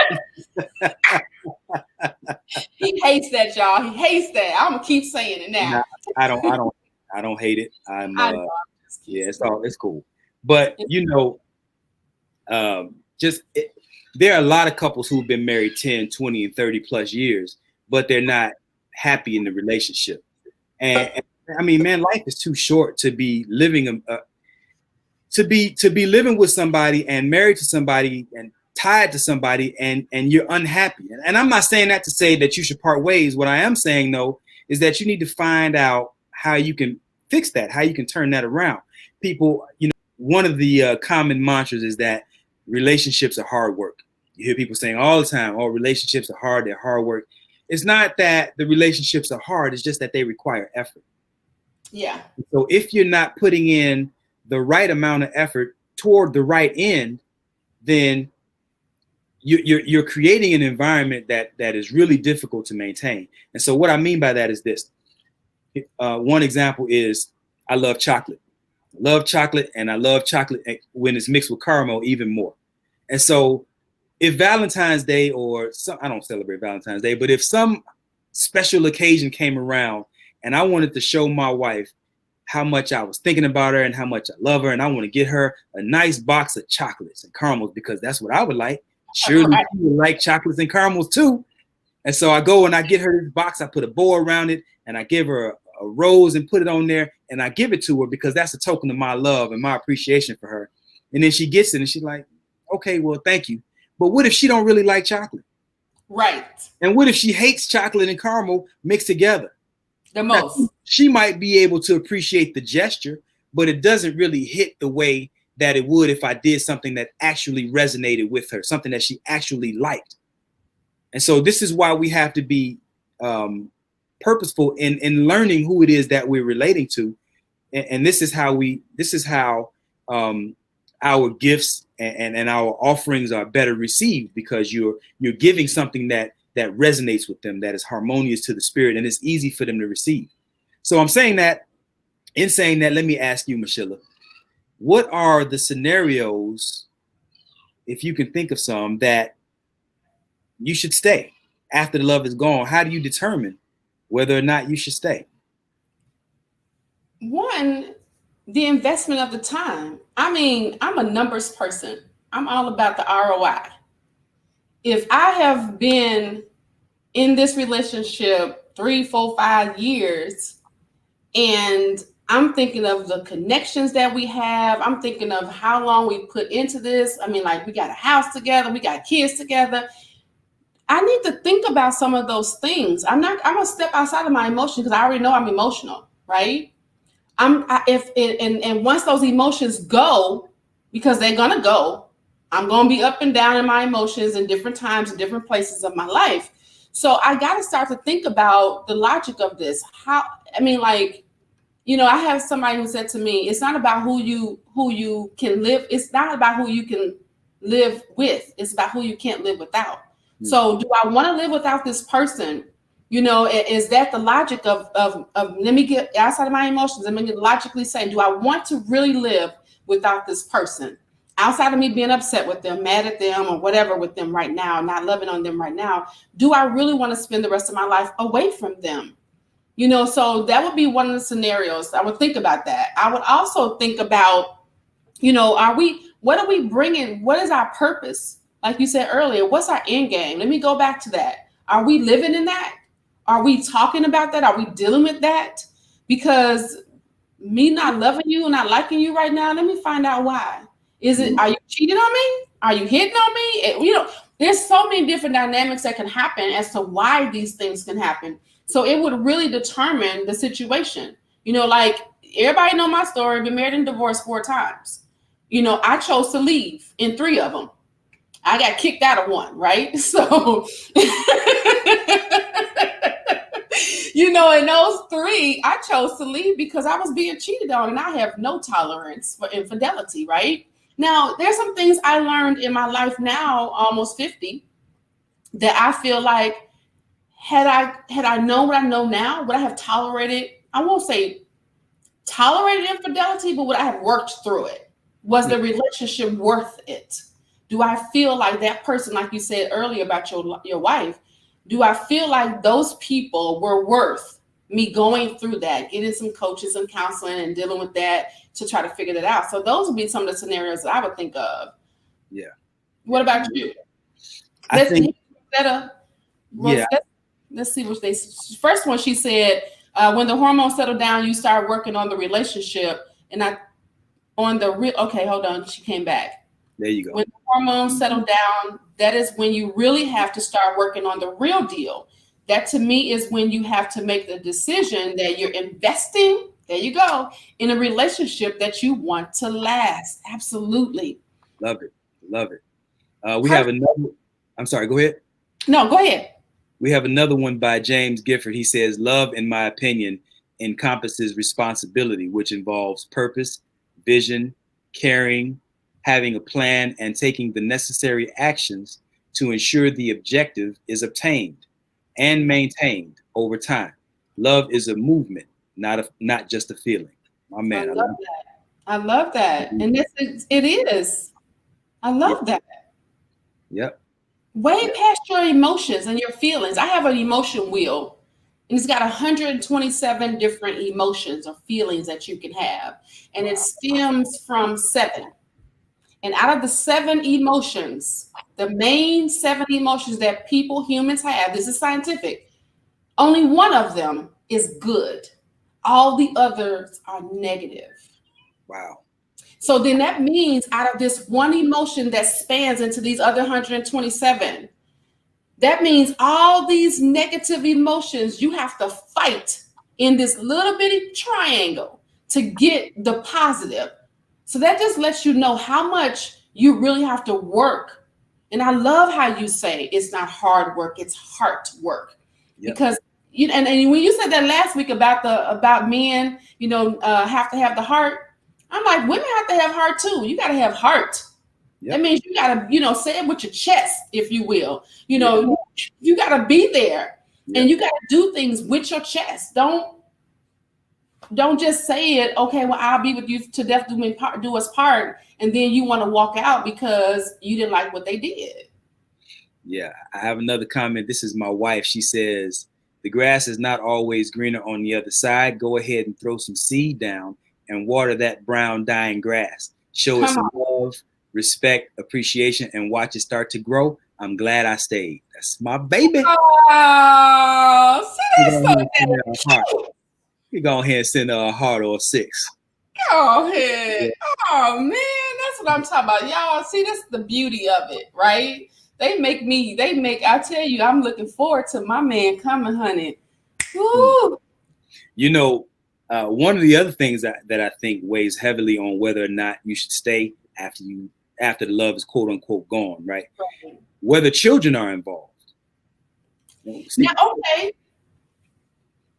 He hates that, y'all. He hates that. I'm gonna keep saying it now. Nah, I don't hate it. Yeah, it's cool. But there are a lot of couples who've been married 10, 20, and 30 plus years, but they're not happy in the relationship. And I mean, man, life is too short to be living to be living with somebody and married to somebody and tied to somebody and you're unhappy. And I'm not saying that to say that you should part ways. What I am saying, though, is that you need to find out how you can fix that, how you can turn that around. People, one of the common mantras is that relationships are hard work. You hear people saying all the time, oh, relationships are hard, they're hard work. It's not that the relationships are hard, it's just that they require effort. Yeah. So if you're not putting in the right amount of effort toward the right end, then you're creating an environment that is really difficult to maintain. And so what I mean by that is this. One example is I love chocolate. I love chocolate, and I love chocolate when it's mixed with caramel even more. And so if Valentine's Day I don't celebrate Valentine's Day, but if some special occasion came around and I wanted to show my wife how much I was thinking about her and how much I love her, and I want to get her a nice box of chocolates and caramels because that's what I would like. Surely she would like chocolates and caramels too. And so I go and I get her this box, I put a bow around it, and I give her a rose and put it on there, and I give it to her because that's a token of my love and my appreciation for her. And then she gets it and she's like, okay, well, thank you. But what if she don't really like chocolate? Right. And what if she hates chocolate and caramel mixed together? The most. Now, she might be able to appreciate the gesture, but it doesn't really hit the way that it would if I did something that actually resonated with her, something that she actually liked. And so this is why we have to be purposeful in learning who it is that we're relating to. And this is how our gifts and our offerings are better received, because you're giving something that resonates with them, that is harmonious to the spirit, and it's easy for them to receive. So I'm saying that, let me ask you, Michelle, what are the scenarios, if you can think of some, that you should stay after the love is gone? How do you determine whether or not you should stay? One, the investment of the time. I mean, I'm a numbers person. I'm all about the ROI. If I have been in this relationship 3, 4, 5 years, and I'm thinking of the connections that we have, I'm thinking of how long we put into this. I mean, like, we got a house together, we got kids together. I need to think about some of those things. I'm gonna step outside of my emotions because I already know I'm emotional, right? And once those emotions go, because they're gonna go, I'm gonna be up and down in my emotions in different times and different places of my life. So I gotta start to think about the logic of this. I have somebody who said to me, it's not about who you can live. It's not about who you can live with. It's about who you can't live without. Mm-hmm. So do I want to live without this person? Is that the logic of let me get outside of my emotions and let me logically say, do I want to really live without this person? Outside of me being upset with them, mad at them, or whatever with them right now, not loving on them right now, do I really want to spend the rest of my life away from them? So that would be one of the scenarios. I would think about that. I would also think about, what are we bringing? What is our purpose? Like you said earlier, what's our end game? Let me go back to that. Are we living in that? Are we talking about that? Are we dealing with that? Because me not loving you and not liking you right now, let me find out why. Are you cheating on me? Are you hitting on me? There's so many different dynamics that can happen as to why these things can happen. So it would really determine the situation. Like, everybody know my story, been married and divorced 4 times. I chose to leave in 3 of them. I got kicked out of 1, right? So, in those 3, I chose to leave because I was being cheated on, and I have no tolerance for infidelity, right? Now, there's some things I learned in my life now, almost 50, that I feel like had I known what I know now, would I have tolerated, I won't say tolerated infidelity, but would I have worked through it? Was the relationship worth it? Do I feel like that person, like you said earlier about your wife, do I feel like those people were worth me going through that, getting some coaches and counseling and dealing with that to try to figure that out. So those would be some of the scenarios that I would think of. Yeah. What about you? I think. Let's see what they. First one, she said, when the hormones settle down, you start working on the relationship, and okay, hold on. She came back. There you go. When the hormones settle down, that is when you really have to start working on the real deal. That to me is when you have to make the decision that you're investing, there you go, in a relationship that you want to last. Absolutely. Love it. Love it. We have another. I'm sorry, go ahead. No, go ahead. We have another one by James Gifford. He says, love, in my opinion, encompasses responsibility, which involves purpose, vision, caring, having a plan, and taking the necessary actions to ensure the objective is obtained and maintained over time. Love is a movement, not just a feeling. My man, I love that. And it is. I love that. Yep. Way past your emotions and your feelings. I have an emotion wheel, and it's got 127 different emotions or feelings that you can have. And it stems from 7. And out of the 7 emotions, the main 7 emotions that humans have, this is scientific, only one of them is good. All the others are negative. Wow. So then that means out of this one emotion that spans into these other 127, that means all these negative emotions you have to fight in this little bitty triangle to get the positive. So that just lets you know how much you really have to work. And I love how you say it's not hard work, it's heart work. Yep. Because and when you said that last week about men, have to have the heart. I'm like, women have to have heart too. You got to have heart. Yep. That means you got to, say it with your chest, if you will. You got to be there, and you got to do things with your chest. Don't just say it. Okay, well, I'll be with you to death do us part, and then you want to walk out because you didn't like what they did. Yeah, I have another comment. This is my wife. She says, the grass is not always greener on the other side. Go ahead and throw some seed down and water that brown dying grass. Show it some love, respect, appreciation, and watch it start to grow. I'm glad I stayed. That's my baby. Oh, see, that's so cute. You go ahead and send her a heart or a 6. Go ahead. Yeah. Oh, man, that's what I'm talking about. Y'all, see, that's the beauty of it, right? I tell you, I'm looking forward to my man coming, honey. Woo. One of the other things that I think weighs heavily on whether or not you should stay after the love is quote unquote gone, right? Whether children are involved.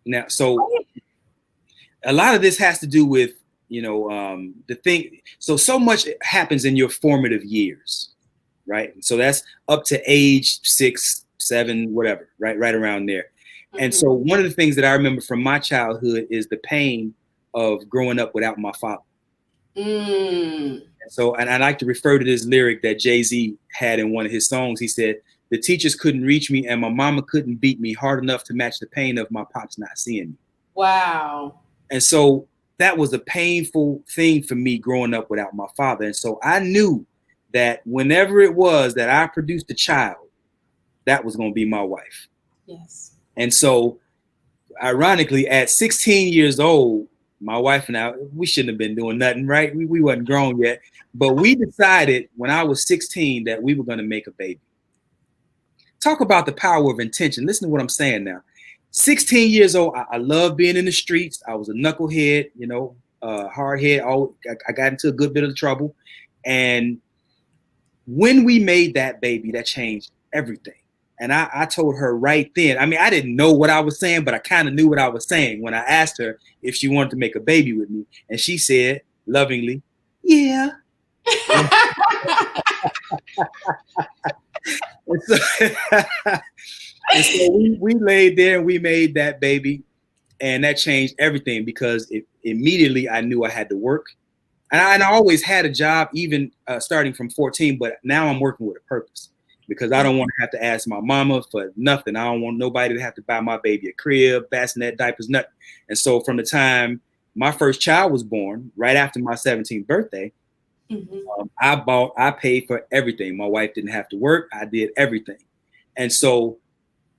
Now, so a lot of this has to do with, the thing. So much happens in your formative years, right? So that's up to age 6, 7, whatever, right around there. And so one of the things that I remember from my childhood is the pain of growing up without my father. So, and I like to refer to this lyric that Jay-Z had in one of his songs. He said, the teachers couldn't reach me and my mama couldn't beat me hard enough to match the pain of my pops not seeing me. Wow. And so that was a painful thing for me growing up without my father. And so I knew that whenever it was that I produced a child, that was going to be my wife. Yes. And so, ironically, at 16 years old, my wife and I, we shouldn't have been doing nothing, right? We wasn't grown yet. But we decided when I was 16 that we were going to make a baby. Talk about the power of intention. Listen to what I'm saying now. 16 years old, I love being in the streets. I was a knucklehead, hard head. I got into a good bit of trouble. And when we made that baby, that changed everything. And I told her right then, I mean, I didn't know what I was saying, but I kind of knew what I was saying when I asked her if she wanted to make a baby with me. And she said lovingly, yeah. and so we laid there and we made that baby. And that changed everything because immediately I knew I had to work. And I always had a job, even starting from 14, but now I'm working with a purpose. because I don't want to have to ask my mama for nothing. I don't want nobody to have to buy my baby a crib, bassinet, diapers, nothing. And so from the time my first child was born, right after my 17th birthday, I paid for everything. My wife didn't have to work. I did everything. And so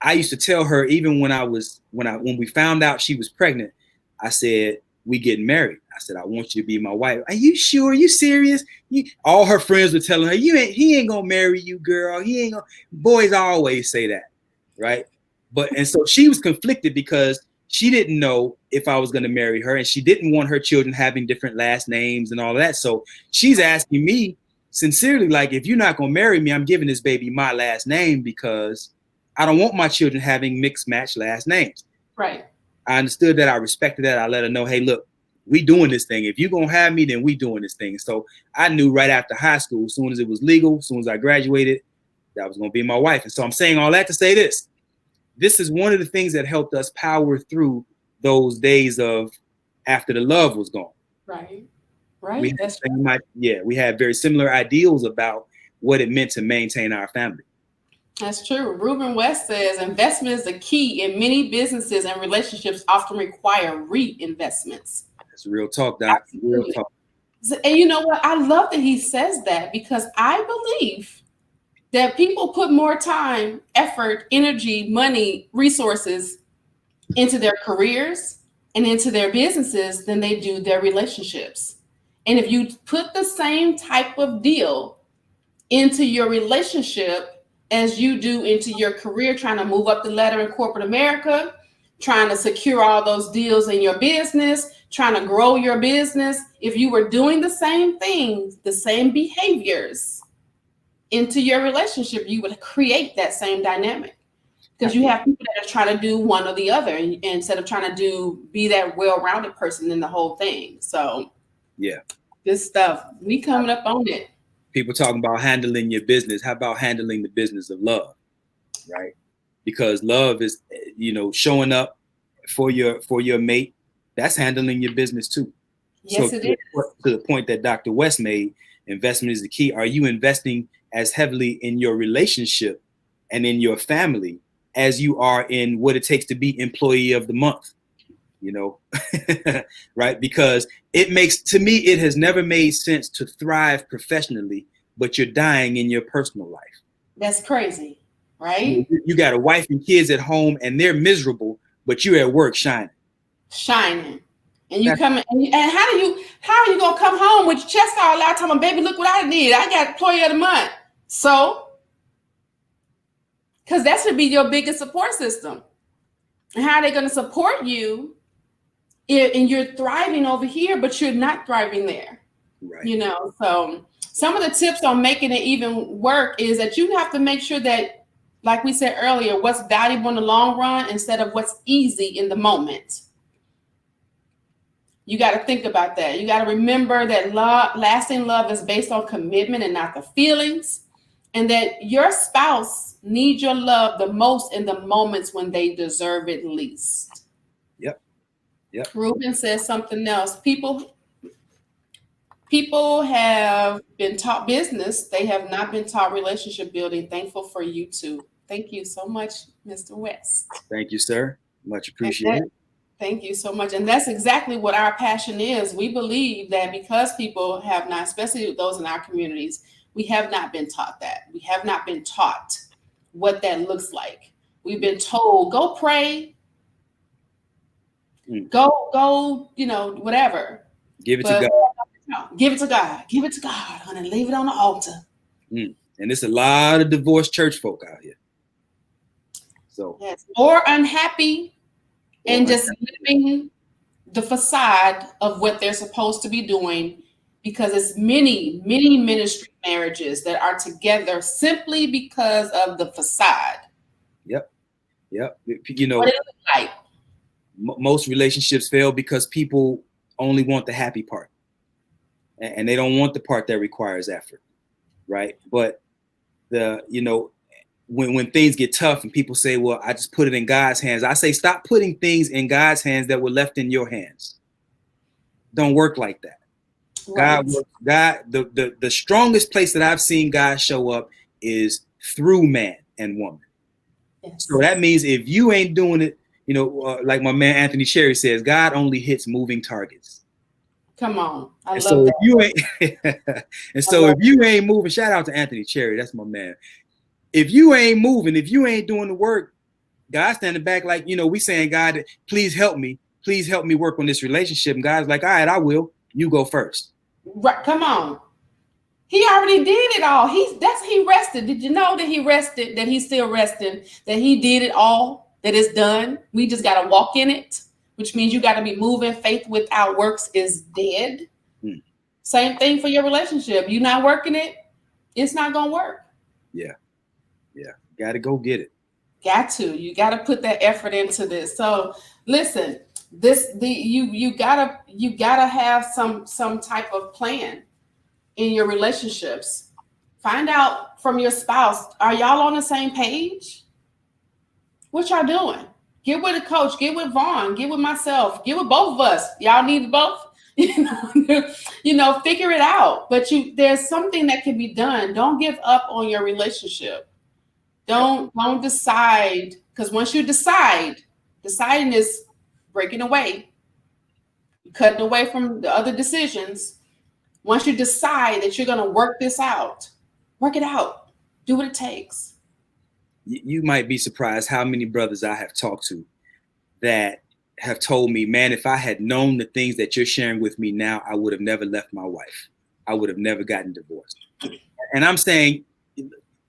I used to tell her, even when we found out she was pregnant, I said, we getting married. I said, I want you to be my wife. Are you sure? Are you serious? All her friends were telling her, he ain't gonna marry you, girl. He ain't gonna. Boys always say that, right? And so she was conflicted because she didn't know if I was gonna marry her, and she didn't want her children having different last names and all of that. So she's asking me sincerely, like, if you're not gonna marry me, I'm giving this baby my last name because I don't want my children having mixed match last names. Right. I understood that. I respected that. I let her know, hey, look, we doing this thing. If you're going to have me, then we doing this thing. So I knew right after high school, as soon as it was legal, as soon as I graduated, that was going to be my wife. And so I'm saying all that to say this. This is one of the things that helped us power through those days of after the love was gone. Right. Right. We had very similar ideals about what it meant to maintain our family. That's true. Ruben West says investment is the key in many businesses, and relationships often require reinvestments. That's real talk, Doc. Real talk. And you know what? I love that he says that, because I believe that people put more time, effort, energy, money, resources into their careers and into their businesses than they do their relationships. And if you put the same type of deal into your relationship as you do into your career, trying to move up the ladder in corporate America, trying to secure all those deals in your business, trying to grow your business, if you were doing the same things, the same behaviors into your relationship, you would create that same dynamic. Because you have people that are trying to do one or the other instead of trying to be that well-rounded person in the whole thing. So yeah, this stuff, we coming up on it. People talking about handling your business. How about handling the business of love, right? Because love is, showing up for your mate. That's handling your business too. Yes, so it is. To the point that Dr. West made, investment is the key. Are you investing as heavily in your relationship and in your family as you are in what it takes to be employee of the month? Right? Because it has never made sense to thrive professionally, but you're dying in your personal life. That's crazy, right? You got a wife and kids at home and they're miserable, but you're at work shining. And you come and how are you gonna come home with your chest all out talking, baby, look what I did. I got employee of the month. So, because that should be your biggest support system. And how are they gonna support you? And you're thriving over here, but you're not thriving there. Right. So some of the tips on making it even work is that you have to make sure that, like we said earlier, what's valuable in the long run instead of what's easy in the moment. You got to think about that. You got to remember that lasting love is based on commitment and not the feelings, and that your spouse needs your love the most in the moments when they deserve it least. Yep. Ruben says something else. People have been taught business. They have not been taught relationship building. Thankful for you too. Thank you so much, Mr. West. Thank you, sir. Much appreciated. Thank you so much. And that's exactly what our passion is. We believe that because people have not, especially those in our communities, we have not been taught that. We have not been taught what that looks like. We've been told, go pray. Go, whatever. Give it to God. Give it to God. Give it to God, honey. Leave it on the altar. And there's a lot of divorced church folk out here. So yes, or unhappy and just living the facade of what they're supposed to be doing, because it's many, many ministry marriages that are together simply because of the facade. Yep. What it looks like. Most relationships fail because people only want the happy part, and they don't want the part that requires effort, right? But when things get tough and people say, well, I just put it in God's hands, I say, stop putting things in God's hands that were left in your hands. Don't work like that. Right. God, the strongest place that I've seen God show up is through man and woman. Yes. So that means if you ain't doing it, like my man Anthony Cherry says, God only hits moving targets. Come on. I And love so that. if you ain't and so if you ain't moving, shout out to Anthony Cherry, that's my man. If you ain't moving, if you ain't doing the work, God's standing back like, we saying, God, please help me work on this relationship. And God's like, all right, I will. You go first. Right, come on. He already did it all. He rested. Did you know that he rested, that he's still resting, that he did it all, that it's done? We just got to walk in it, which means you got to be moving. Faith without works is dead. Same thing for your relationship. You're not working it, it's not going to work. Yeah. Got to go get it. You got to put that effort into this. So listen, you gotta have some type of plan in your relationships. Find out from your spouse, are y'all on the same page? What y'all doing? Get with a coach, get with Vaun, get with myself, get with both of us. Y'all need both. Figure it out. But there's something that can be done. Don't give up on your relationship. Don't decide, because once you deciding is breaking away, cutting away from the other decisions. Once you decide that you're going to work this out, work it out. Do what it takes. You might be surprised how many brothers I have talked to that have told me, man, if I had known the things that you're sharing with me now, I would have never left my wife. I would have never gotten divorced. And I'm saying,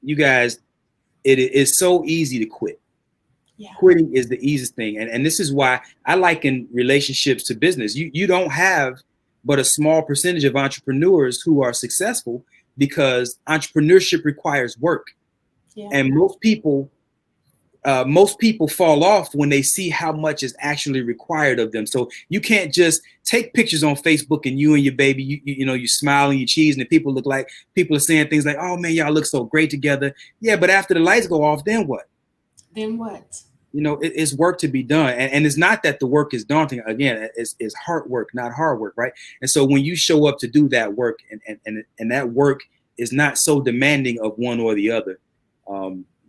you guys, it is so easy to quit. Yeah. Quitting is the easiest thing. And this is why I liken relationships to business. You don't have but a small percentage of entrepreneurs who are successful, because entrepreneurship requires work. Yeah. And most people fall off when they see how much is actually required of them. So you can't just take pictures on Facebook and you and your baby, you smiling, you cheesing, and people are saying things like, oh man, y'all look so great together. Yeah, but after the lights go off, then what? It's work to be done. And it's not that the work is daunting. Again, it's hard work, not hard work, right? And so when you show up to do that work and that work is not so demanding of one or the other,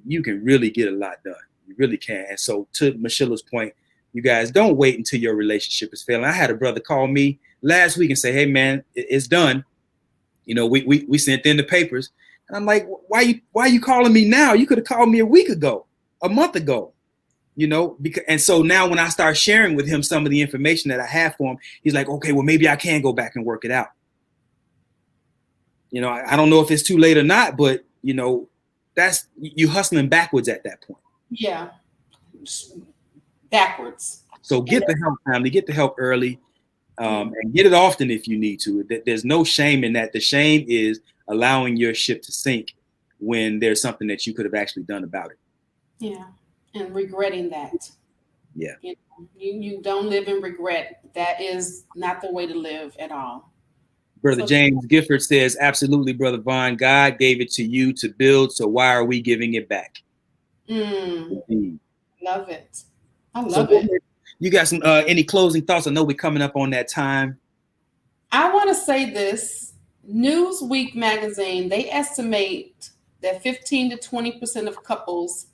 you can really get a lot done. You really can. And so to Michela's point, you guys don't wait until your relationship is failing. I had a brother call me last week and say, hey man, it's done. We sent in the papers. And I'm like, why are you calling me now? You could have called me a week ago, a month ago, and so now when I start sharing with him some of the information that I have for him, he's like, okay, well, maybe I can go back and work it out. I don't know if it's too late or not, but that's you hustling backwards at that point. Yeah. Backwards. So get the help, family, get the help early, and get it often if you need to. There's no shame in that. The shame is allowing your ship to sink when there's something that you could have actually done about it. Yeah. And regretting that. Yeah. You don't live in regret. That is not the way to live at all. Brother James Gifford says, absolutely, Brother Vaun, God gave it to you to build, so why are we giving it back? Love it. I love it. You got some any closing thoughts? I know we're coming up on that time. I want to say this. Newsweek magazine, they estimate that 15 to 20% of couples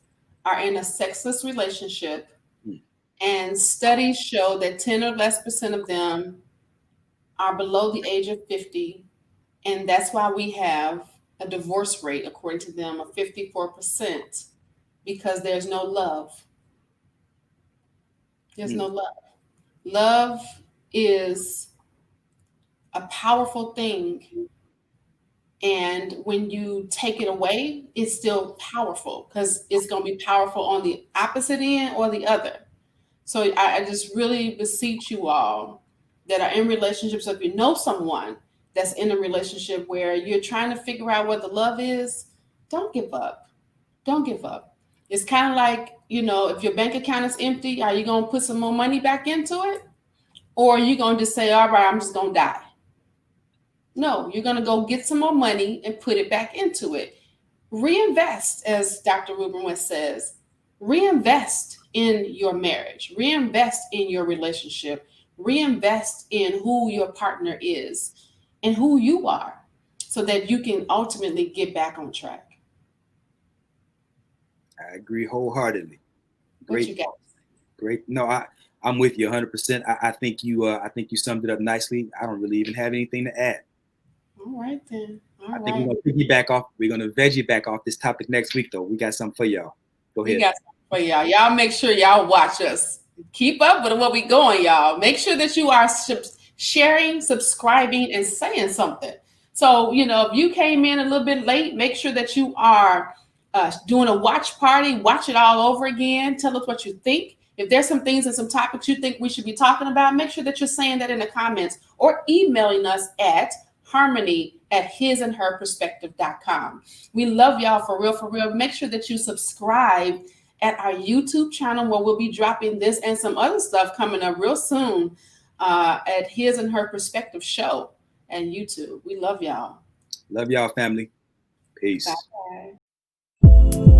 are in a sexless relationship. And studies show that 10 or less percent of them are below the age of 50. And that's why we have a divorce rate, according to them, of 54%, because there's no love. There's no love. Love is a powerful thing. And when you take it away, it's still powerful, because it's going to be powerful on the opposite end or the other. So I just really beseech you all that are in relationships, if you know someone that's in a relationship where you're trying to figure out what the love is, don't give up. Don't give up. It's kind of like, if your bank account is empty, are you going to put some more money back into it? Or are you going to just say, all right, I'm just going to die? No, you're going to go get some more money and put it back into it. Reinvest, as Dr. Rubin West says. Reinvest in your marriage. Reinvest in your relationship. Reinvest in who your partner is and who you are, so that you can ultimately get back on track. I agree wholeheartedly. What you got? Great. No, I'm with you 100%. I think you summed it up nicely. I don't really even have anything to add. All right then. All I think right. we're gonna veggie back off this topic next week though. We got something for y'all. Go ahead. We got something for y'all. Y'all make sure y'all watch us. Keep up with what we going, y'all. Make sure that you are sharing, subscribing, and saying something. So, if you came in a little bit late, make sure that you are doing a watch party. Watch it all over again. Tell us what you think. If there's some things and some topics you think we should be talking about, make sure that you're saying that in the comments or emailing us at harmony@hisandherperspective.com. We love y'all for real, for real. Make sure that you subscribe at our YouTube channel where we'll be dropping this and some other stuff coming up real soon at His and Her Perspective Show and YouTube. We love y'all. Love y'all, family. Peace. Bye.